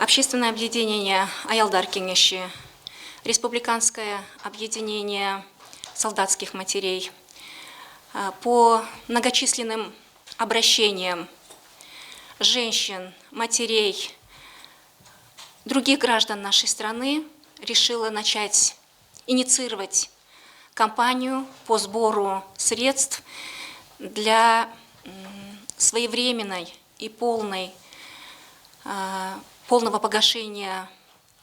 Общественное объединение Аялдар Кеңеши, Республиканское объединение солдатских матерей. По многочисленным обращениям женщин, матерей, других граждан нашей страны решила начать инициировать кампанию по сбору средств для своевременной и полного погашения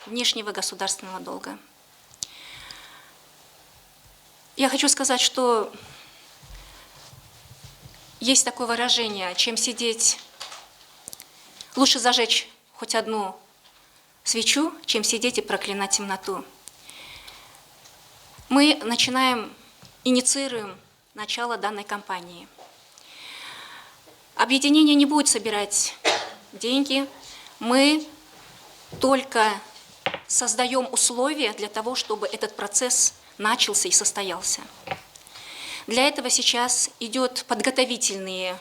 внешнего государственного долга. Я хочу сказать, что есть такое выражение: чем сидеть, лучше зажечь хоть одну свечу, чем сидеть и проклинать темноту. Мы инициируем начало данной кампании. Объединение не будет собирать деньги, мы только создаем условия для того, чтобы этот процесс начался и состоялся. Для этого сейчас идет подготовительный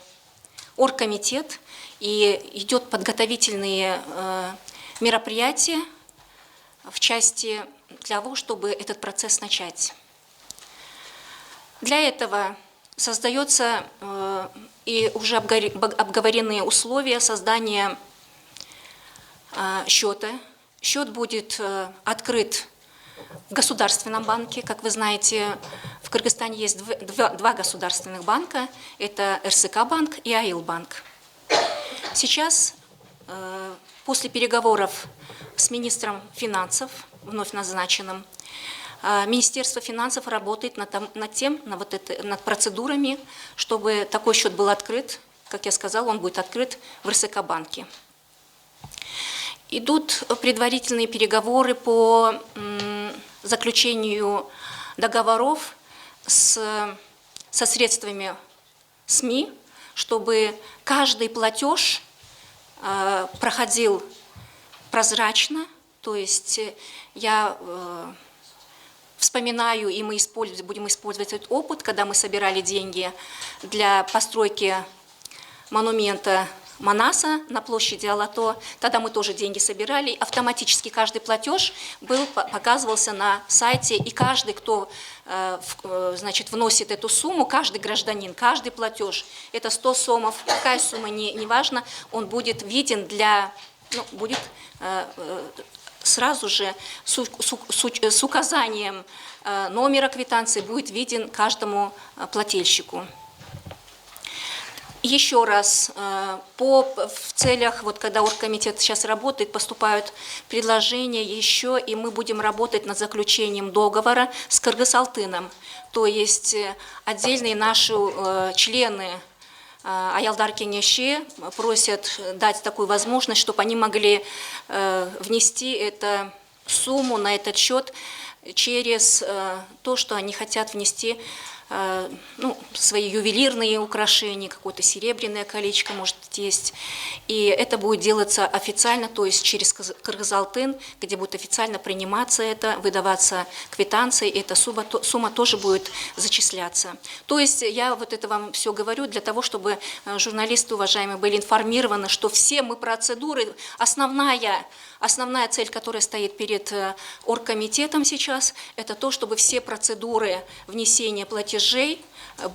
оргкомитет и идет подготовительные мероприятия в части для того, чтобы этот процесс начать. Для этого создается и уже обговоренные условия создания счета. Счет будет открыт в Государственном банке. Как вы знаете, в Кыргызстане есть два государственных банка. Это РСК банк и АИЛ банк. Сейчас, после переговоров с министром финансов, вновь назначенным, Министерство финансов работает над процедурами, чтобы такой счет был открыт. Как я сказала, он будет открыт в РСК банке. Идут предварительные переговоры по заключению договоров со средствами СМИ, чтобы каждый платеж проходил прозрачно. То есть я вспоминаю, и мы будем использовать этот опыт, когда мы собирали деньги для постройки монумента Манаса на площади Алато. Тогда мы тоже деньги собирали. Автоматически каждый платеж показывался на сайте, и каждый, кто вносит эту сумму, каждый гражданин, каждый платеж, это 100 сомов, какая сумма, не важно, он будет виден будет сразу же с указанием номера квитанции будет виден каждому плательщику. Еще раз, в целях, когда оргкомитет сейчас работает, поступают предложения еще, и мы будем работать над заключением договора с Кыргыз-Алтыном. То есть отдельные наши члены Аялдар Кеңеши просят дать такую возможность, чтобы они могли внести эту сумму на этот счет через то, что они хотят внести свои ювелирные украшения, какое-то серебряное колечко, может быть, есть. И это будет делаться официально, то есть через Кыргыз-Алтын, где будет официально приниматься это, выдаваться квитанции, и эта сумма тоже будет зачисляться. То есть я это вам все говорю для того, чтобы журналисты, уважаемые, были информированы, что все мы процедуры, основная цель, которая стоит перед оргкомитетом сейчас, это то, чтобы все процедуры внесения платежей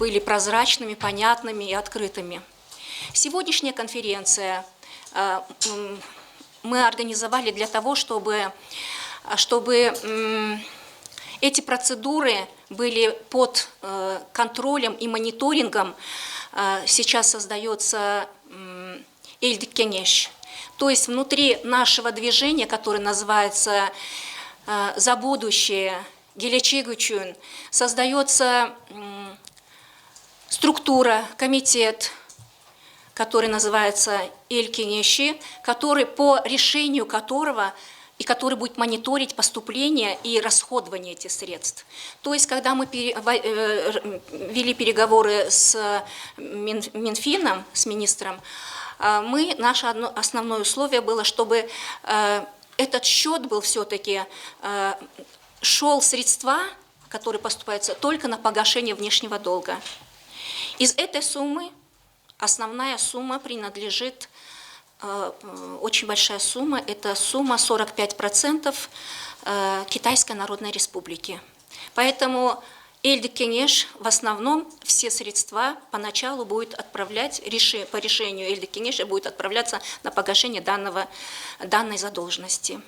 были прозрачными, понятными и открытыми. Сегодняшняя конференция мы организовали для того, чтобы эти процедуры были под контролем и мониторингом. Сейчас создается Элдик Кеңеш. То есть внутри нашего движения, которое называется «За будущее», Гелечек Үчүн, создается структура, комитет, который называется Эль Кеңеши, по решению которого и который будет мониторить поступление и расходование этих средств. То есть, когда мы вели переговоры с Минфином, с министром, наше основное условие было, чтобы этот счет был все-таки шел средства, которые поступаются только на погашение внешнего долга. Из этой суммы основная сумма принадлежит очень большая сумма, это сумма 45% Китайской Народной Республики. Поэтому Эльдик Кенеш в основном все средства поначалу будет отправлять, по решению Эльдик Кенеша будет отправляться на погашение данной задолженности.